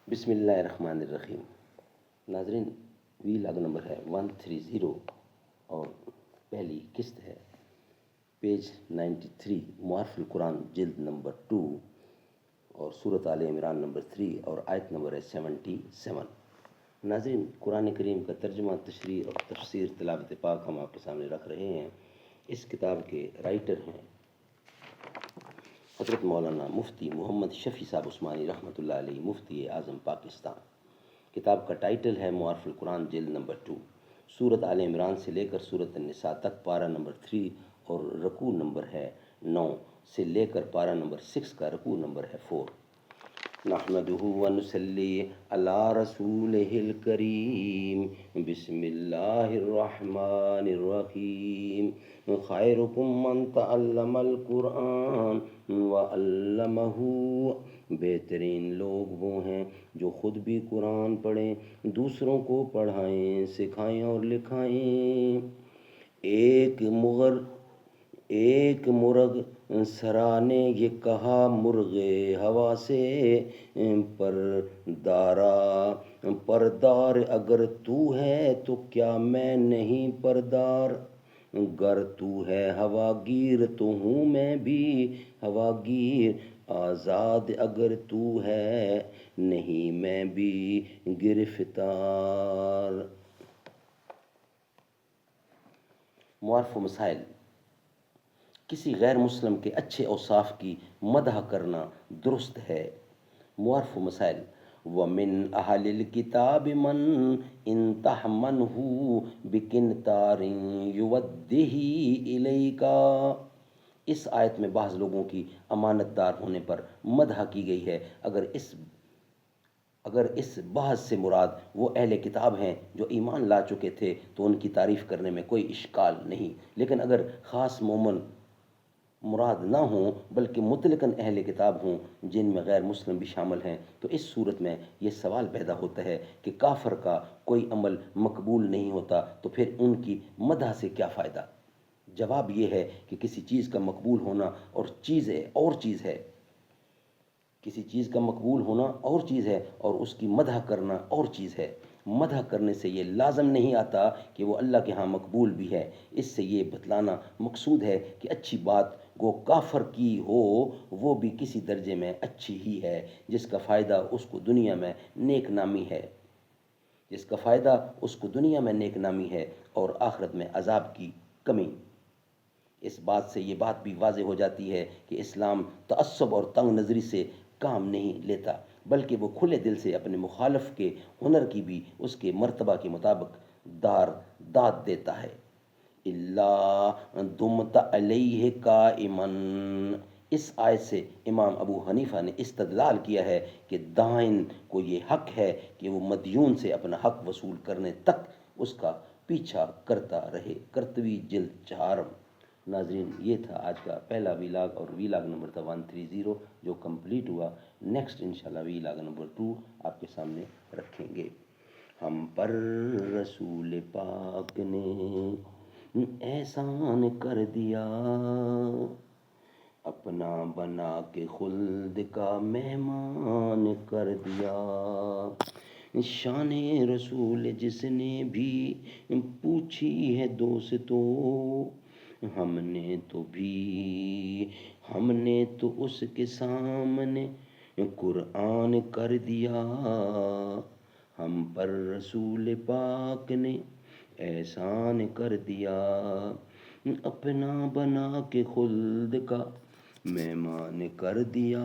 بسم اللہ الرحمن الرحیم۔ ناظرین، وی لاگ نمبر ہے 130 اور پہلی قسط ہے پیج 93، معارف القرآن جلد نمبر 2 اور سورۃ آل عمران نمبر 3 اور آیت نمبر ہے 77۔ ناظرین، قرآن کریم کا ترجمہ، تشریح اور تفسیر تلاوت پاک ہم آپ کے سامنے رکھ رہے ہیں۔ اس کتاب کے رائٹر ہیں حضرت مولانا مفتی محمد شفیع صاحب عثمانی رحمۃ اللہ علیہ، مفتی اعظم پاکستان۔ کتاب کا ٹائٹل ہے معارف القرآن جلد نمبر 2، سورۃ آل عمران سے لے کر سورۃ النساء تک پارہ نمبر 3 اور رکوع نمبر ہے 9 سے لے کر پارہ نمبر 6 کا رکوع نمبر ہے 4۔ نحمدہ ونصلی علی رسولہ الکریم، بسم اللہ الرحمن الرحیم۔ خیرکم من تعلم القرآن وعلمہ، بہترین لوگ وہ ہیں جو خود بھی قرآن پڑھیں، دوسروں کو پڑھائیں، سکھائیں اور لکھائیں۔ ایک مرغ سرا نے یہ کہا مرغ ہوا سے، پردار اگر تو ہے تو کیا میں نہیں پردار، گر تو ہے ہوا گیر تو ہوں میں بھی ہوا گیر، آزاد اگر تو ہے نہیں میں بھی گرفتار۔ معارف و مسائل۔ کسی غیر مسلم کے اچھے اوصاف کی مدح کرنا درست ہے۔ معارف و مسائل۔ وَمِنْ أَهْلِ الْكِتَابِ مَنْ إِنْ تَحْمَنْهُ بِقِنْطَارٍ يُؤَدِّهِ إِلَيْكَ۔ اس آیت میں بعض لوگوں کی امانت دار ہونے پر مدح کی گئی ہے۔ اگر اس بعض سے مراد وہ اہل کتاب ہیں جو ایمان لا چکے تھے تو ان کی تعریف کرنے میں کوئی اشکال نہیں، لیکن اگر خاص مومن مراد نہ ہوں بلکہ مطلقاً اہل کتاب ہوں جن میں غیر مسلم بھی شامل ہیں، تو اس صورت میں یہ سوال پیدا ہوتا ہے کہ کافر کا کوئی عمل مقبول نہیں ہوتا تو پھر ان کی مدح سے کیا فائدہ؟ جواب یہ ہے کہ کسی چیز کا مقبول ہونا اور چیز ہے، کسی چیز کا مقبول ہونا اور چیز ہے اور اس کی مدح کرنا اور چیز ہے۔ مدح کرنے سے یہ لازم نہیں آتا کہ وہ اللہ کے ہاں مقبول بھی ہے۔ اس سے یہ بتلانا مقصود ہے کہ اچھی بات گو کافر کی ہو وہ بھی کسی درجے میں اچھی ہی ہے، جس کا فائدہ اس کو دنیا میں نیک نامی ہے اور آخرت میں عذاب کی کمی۔ اس بات سے یہ بات بھی واضح ہو جاتی ہے کہ اسلام تعصب اور تنگ نظری سے کام نہیں لیتا، بلکہ وہ کھلے دل سے اپنے مخالف کے ہنر کی بھی اس کے مرتبہ کے مطابق داد دیتا ہے۔ اللہ دمت علیہ قائماً۔ اس آیت سے امام ابو حنیفہ نے استدلال کیا ہے کہ دائن کو یہ حق ہے کہ وہ مدیون سے اپنا حق وصول کرنے تک اس کا پیچھا کرتا رہے۔ کرتوی جلد 4۔ ناظرین، یہ تھا آج کا پہلا ویلاگ اور ویلاگ نمبر تھا 130 جو کمپلیٹ ہوا۔ نیکسٹ انشاءاللہ ویلاگ نمبر 2 آپ کے سامنے رکھیں گے۔ ہم پر رسول پاک نے احسان کر دیا، اپنا بنا کے خلد کا مہمان کر دیا، شان رسول جس نے بھی پوچھی ہے دوستو، ہم نے تو اس کے سامنے قرآن کر دیا، ہم پر رسول پاک نے احسان کر دیا، اپنا بنا کے خلد کا مہمان کر دیا۔